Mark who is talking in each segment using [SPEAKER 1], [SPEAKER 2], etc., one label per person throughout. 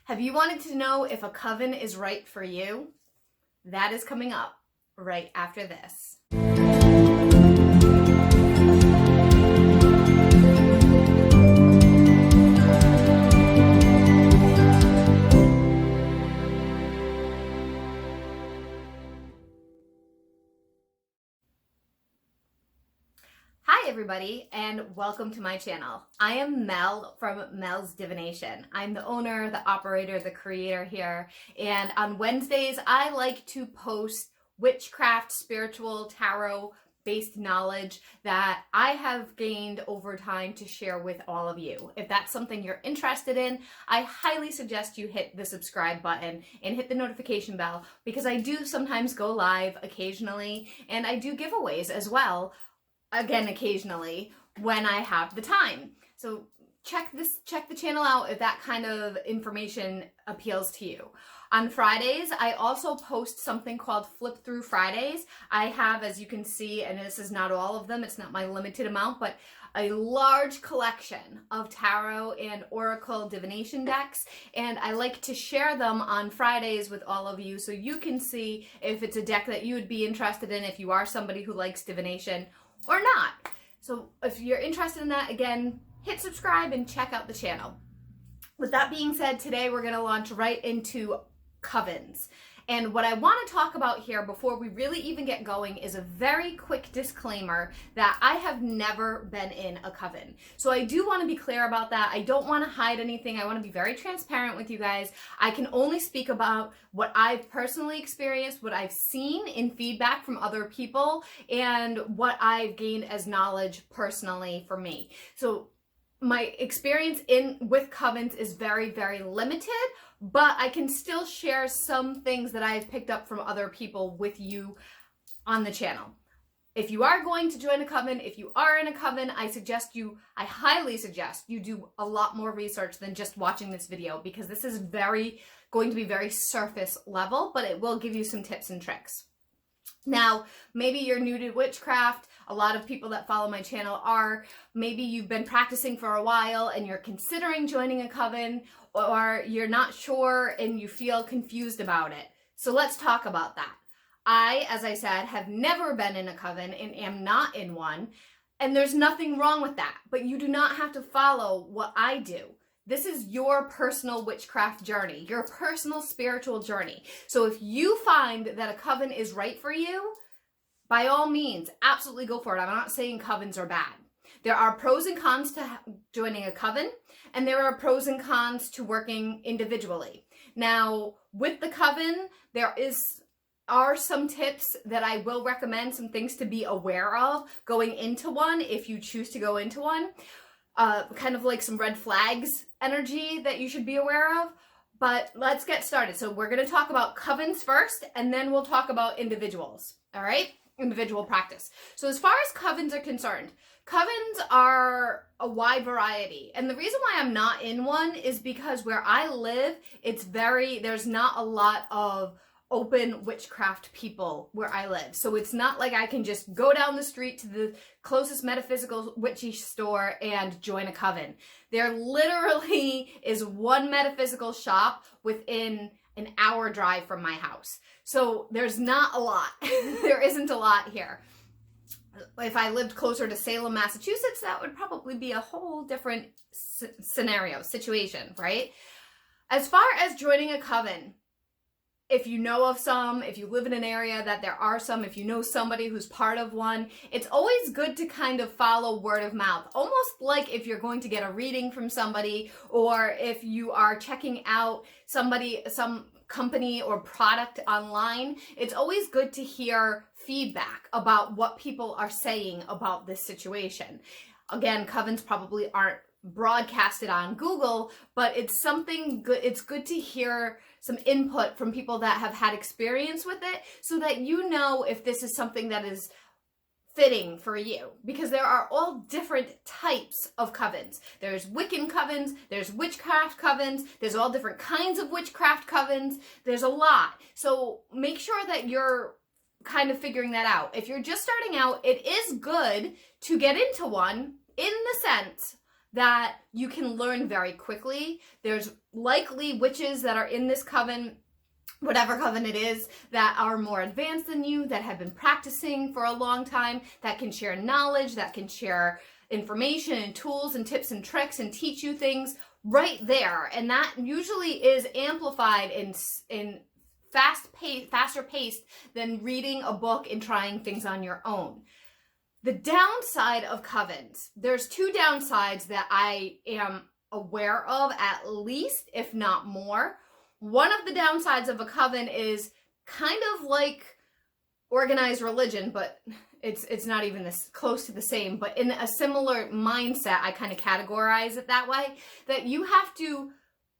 [SPEAKER 1] Have you wanted to know if a coven is right for you? That is coming up right after this. Hi everybody, and welcome to my channel. I am Mel from Mel's Divination. I'm the owner, the operator, the creator here, and on Wednesdays I like to post witchcraft, spiritual, tarot-based knowledge that I have gained over time to share with all of you. If that's something you're interested in, I highly suggest you hit the subscribe button and hit the notification bell, because I do sometimes go live occasionally, and I do giveaways as well. Again, occasionally when I have the time. So check the channel out if that kind of information appeals to you. On Fridays, I also post something called Flip Through Fridays. I have, as you can see, and this is not all of them, it's not my limited amount, but a large collection of tarot and oracle divination decks, and I like to share them on Fridays with all of you so you can see if it's a deck that you would be interested in if you are somebody who likes divination or not. So if you're interested in that, again, hit subscribe and check out the channel. With that being said, today we're going to launch right into covens. And what I want to talk about here before we really even get going is a very quick disclaimer that I have never been in a coven. So I do want to be clear about that. I don't want to hide anything. I want to be very transparent with you guys. I can only speak about what I've personally experienced, what I've seen in feedback from other people, and what I've gained as knowledge personally for me. So my experience with covens is very, very limited, but I can still share some things that I've picked up from other people with you on the channel. If you are going to join a coven, if you are in a coven, I highly suggest you do a lot more research than just watching this video, because this is going to be very surface level, but it will give you some tips and tricks. Now, maybe you're new to witchcraft. A lot of people that follow my channel are. Maybe you've been practicing for a while and you're considering joining a coven, or you're not sure and you feel confused about it. So let's talk about that. I, as I said, have never been in a coven and am not in one, and there's nothing wrong with that, but you do not have to follow what I do. This is your personal witchcraft journey, your personal spiritual journey. So if you find that a coven is right for you, by all means, absolutely go for it. I'm not saying covens are bad. There are pros and cons to joining a coven, and there are pros and cons to working individually. Now, with the coven, there are some tips that I will recommend, some things to be aware of going into one if you choose to go into one. Kind of like some red flags energy that you should be aware of. But let's get started. So we're going to talk about covens first, and then we'll talk about individuals. All right? Individual practice. So as far as covens are concerned, covens are a wide variety. And the reason why I'm not in one is because where I live, there's not a lot of open witchcraft people where I live. So it's not like I can just go down the street to the closest metaphysical witchy store and join a coven. There literally is one metaphysical shop within an hour drive from my house. So there's not a lot. There isn't a lot here. If I lived closer to Salem, Massachusetts, that would probably be a whole different situation, right? As far as joining a coven, if you know of some, if you live in an area that there are some, if you know somebody who's part of one, it's always good to kind of follow word of mouth. Almost like if you're going to get a reading from somebody, or if you are checking out some company or product online, it's always good to hear feedback about what people are saying about this situation. Again, covens probably aren't broadcasted on Google, but it's something good. It's good to hear some input from people that have had experience with it, so that you know if this is something that is fitting for you, because there are all different types of covens. There's Wiccan covens, there's witchcraft covens, there's all different kinds of witchcraft covens. There's a lot. So make sure that you're kind of figuring that out. If you're just starting out, it is good to get into one, in the sense that you can learn very quickly. There's likely witches that are in this coven, whatever coven it is, that are more advanced than you, that have been practicing for a long time, that can share knowledge, that can share information and tools and tips and tricks and teach you things right there. And that usually is amplified in faster paced than reading a book and trying things on your own. The downside of covens. There's two downsides that I am aware of, at least, if not more. One of the downsides of a coven is kind of like organized religion, but it's not even this close to the same, but in a similar mindset, I kind of categorize it that way, that you have to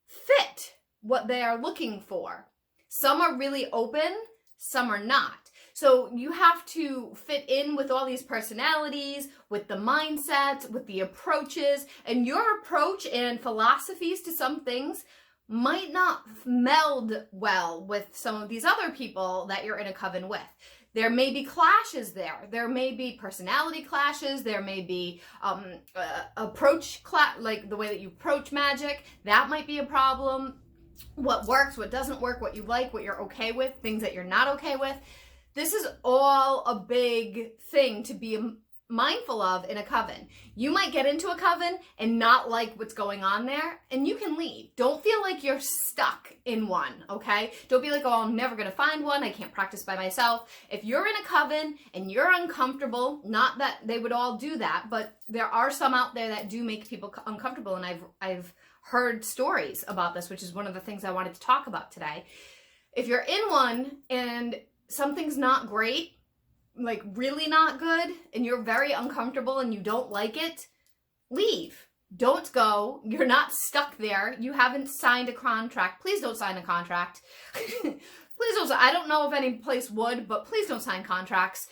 [SPEAKER 1] fit what they are looking for. Some are really open, some are not. So you have to fit in with all these personalities, with the mindsets, with the approaches, and your approach and philosophies to some things might not meld well with some of these other people that you're in a coven with. There may be clashes there. There may be personality clashes. There may be like the way that you approach magic. That might be a problem. What works, what doesn't work, what you like, what you're okay with, things that you're not okay with. This is all a big thing to be mindful of in a coven. You might get into a coven and not like what's going on there, and you can leave. Don't feel like you're stuck in one, okay? Don't be like, oh, I'm never gonna find one, I can't practice by myself. If you're in a coven and you're uncomfortable, not that they would all do that, but there are some out there that do make people uncomfortable, and I've heard stories about this, which is one of the things I wanted to talk about today. If you're in one and something's not great, like really not good, and you're very uncomfortable and you don't like it, leave. Don't go. You're not stuck there. You haven't signed a contract. Please don't sign a contract. Please don't. I don't know if any place would, but please don't sign contracts,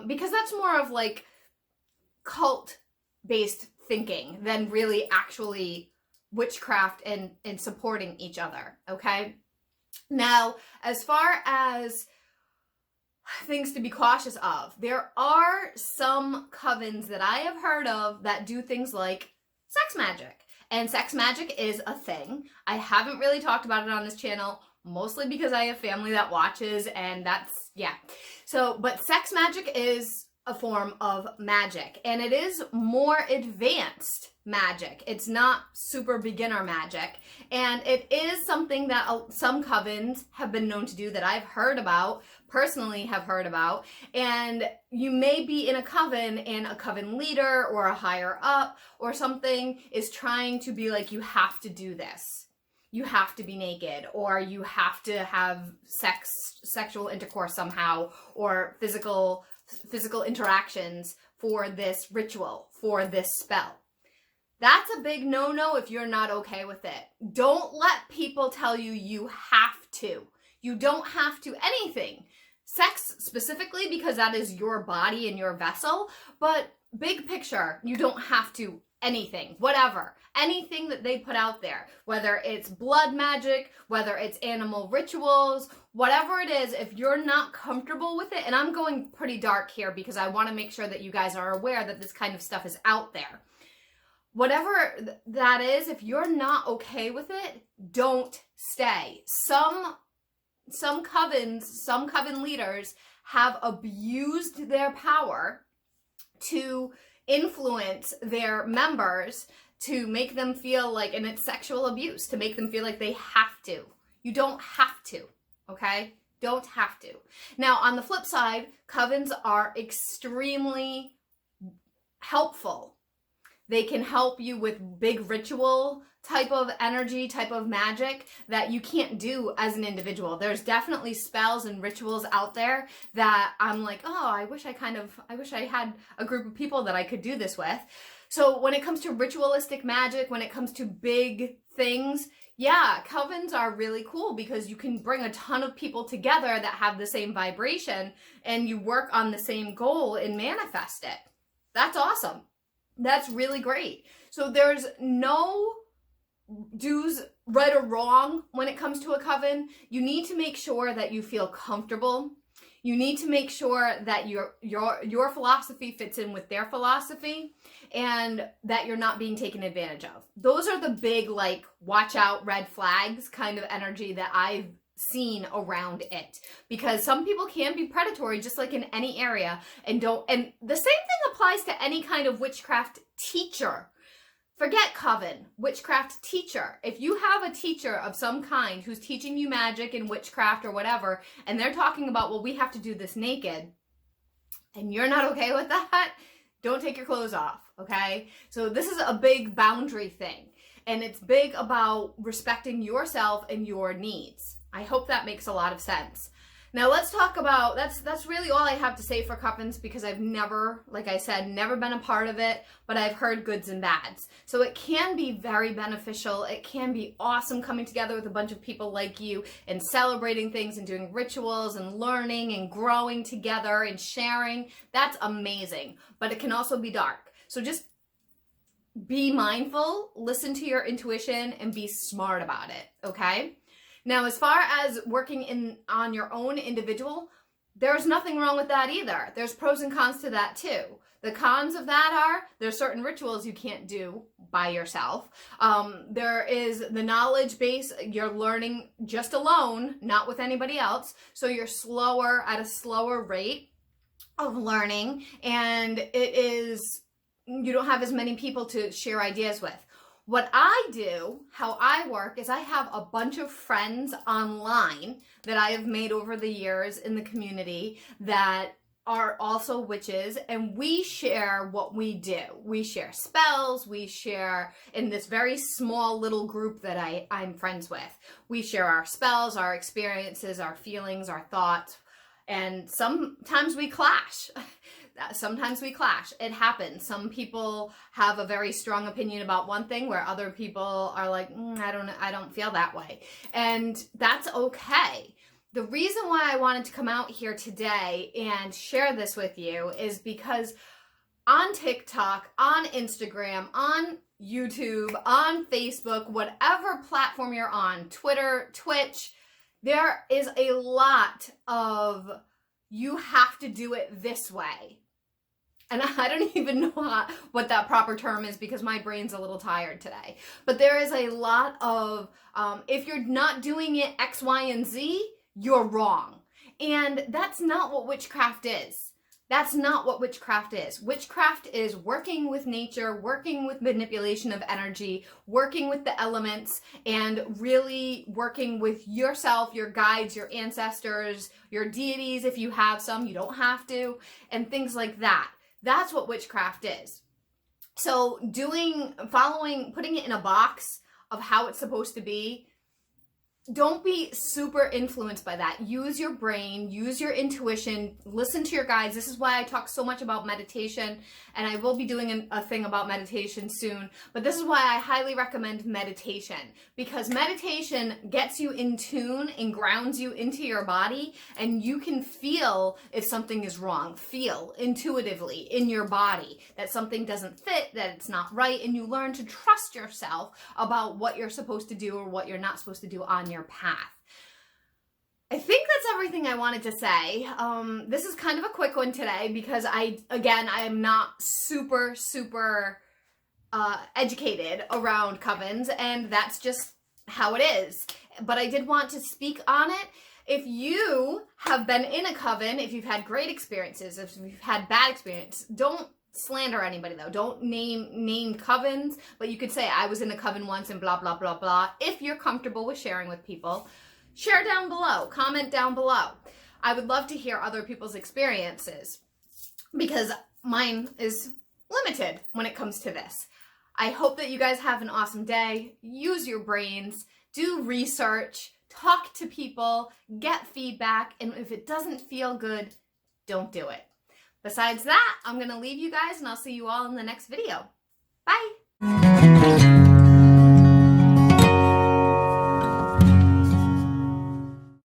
[SPEAKER 1] because that's more of like cult-based thinking than really actually witchcraft and supporting each other, okay? Now, as far as things to be cautious of, there are some covens that I have heard of that do things like sex magic. And sex magic is a thing. I haven't really talked about it on this channel, mostly because I have family that watches, and that's, yeah. So, but sex magic is a form of magic, and it is more advanced magic. It's not super beginner magic, and it is something that some covens have been known to do that I've heard about, personally have heard about. And you may be in a coven and a coven leader or a higher up or something is trying to be like, you have to do this. You have to be naked, or you have to have sexual intercourse somehow, or physical interactions for this ritual, for this spell. That's a big no-no if you're not okay with it. Don't let people tell you you have to. You don't have to anything. Sex specifically, because that is your body and your vessel, but big picture, you don't have to anything, whatever. Anything that they put out there, whether it's blood magic, whether it's animal rituals, whatever it is, if you're not comfortable with it, and I'm going pretty dark here because I want to make sure that you guys are aware that this kind of stuff is out there. Whatever that is, if you're not okay with it, don't stay. Some covens, some coven leaders have abused their power to influence their members to make them feel like, and it's sexual abuse, to make them feel like they have to. You don't have to, okay? Don't have to. Now, on the flip side, covens are extremely helpful. They can help you with big ritual type of energy, type of magic that you can't do as an individual. There's definitely spells and rituals out there that I'm like, oh, I wish I had a group of people that I could do this with. So when it comes to ritualistic magic, when it comes to big things, yeah, covens are really cool because you can bring a ton of people together that have the same vibration and you work on the same goal and manifest it. That's awesome. That's really great. So there's no do's right or wrong when it comes to a coven. You need to make sure that you feel comfortable. You need to make sure that your philosophy fits in with their philosophy and that you're not being taken advantage of. Those are the big, like, watch out, red flags kind of energy that I've seen around it, because some people can be predatory just like in any area, and the same thing applies to any kind of witchcraft teacher. Forget coven, witchcraft teacher. If you have a teacher of some kind who's teaching you magic and witchcraft or whatever, and they're talking about, well, we have to do this naked, and you're not okay with that, don't take your clothes off, okay? So this is a big boundary thing, and it's big about respecting yourself and your needs. I hope that makes a lot of sense. Now let's talk about, that's really all I have to say for covens, because I've never, like I said, never been a part of it, but I've heard goods and bads. So it can be very beneficial. It can be awesome coming together with a bunch of people like you and celebrating things and doing rituals and learning and growing together and sharing. That's amazing, but it can also be dark. So just be mindful, listen to your intuition, and be smart about it, okay? Now, as far as working on your own individual, there's nothing wrong with that either. There's pros and cons to that too. The cons of that are there's certain rituals you can't do by yourself. There is the knowledge base you're learning just alone, not with anybody else. So you're slower, at a slower rate of learning, and you don't have as many people to share ideas with. What I do, how I work, is I have a bunch of friends online that I have made over the years in the community that are also witches, and we share what we do. We share spells, we share in this very small little group that I'm friends with. We share our spells, our experiences, our feelings, our thoughts, and sometimes we clash. Sometimes we clash. It happens. Some people have a very strong opinion about one thing where other people are like, I don't feel that way. And that's okay. The reason why I wanted to come out here today and share this with you is because on TikTok, on Instagram, on YouTube, on Facebook, whatever platform you're on, Twitter, Twitch, there is a lot of, you have to do it this way. And I don't even know what that proper term is, because my brain's a little tired today. But there is a lot of, if you're not doing it X, Y, and Z, you're wrong. And that's not what witchcraft is. That's not what witchcraft is. Witchcraft is working with nature, working with manipulation of energy, working with the elements, and really working with yourself, your guides, your ancestors, your deities if you have some, you don't have to, and things like that. That's what witchcraft is. So putting it in a box of how it's supposed to be, don't be super influenced by that. Use your brain, use your intuition, listen to your guides. This is why I talk so much about meditation, and I will be doing a thing about meditation soon. But this is why I highly recommend meditation, because meditation gets you in tune and grounds you into your body, and you can feel if something is wrong. Feel intuitively in your body that something doesn't fit, that it's not right, and you learn to trust yourself about what you're supposed to do or what you're not supposed to do on your path. I think that's everything I wanted to say. This is kind of a quick one today because I am not super educated around covens, and that's just how it is. But I did want to speak on it. If you have been in a coven, if you've had great experiences, if you've had bad experience, don't slander anybody though. Don't name covens, but you could say I was in a coven once and blah blah blah blah. If you're comfortable with sharing with people, share down below, comment down below. I would love to hear other people's experiences because mine is limited when it comes to this. I hope that you guys have an awesome day. Use your brains, do research, talk to people, get feedback, and if it doesn't feel good, don't do it. Besides that, I'm going to leave you guys, and I'll see you all in the next video. Bye!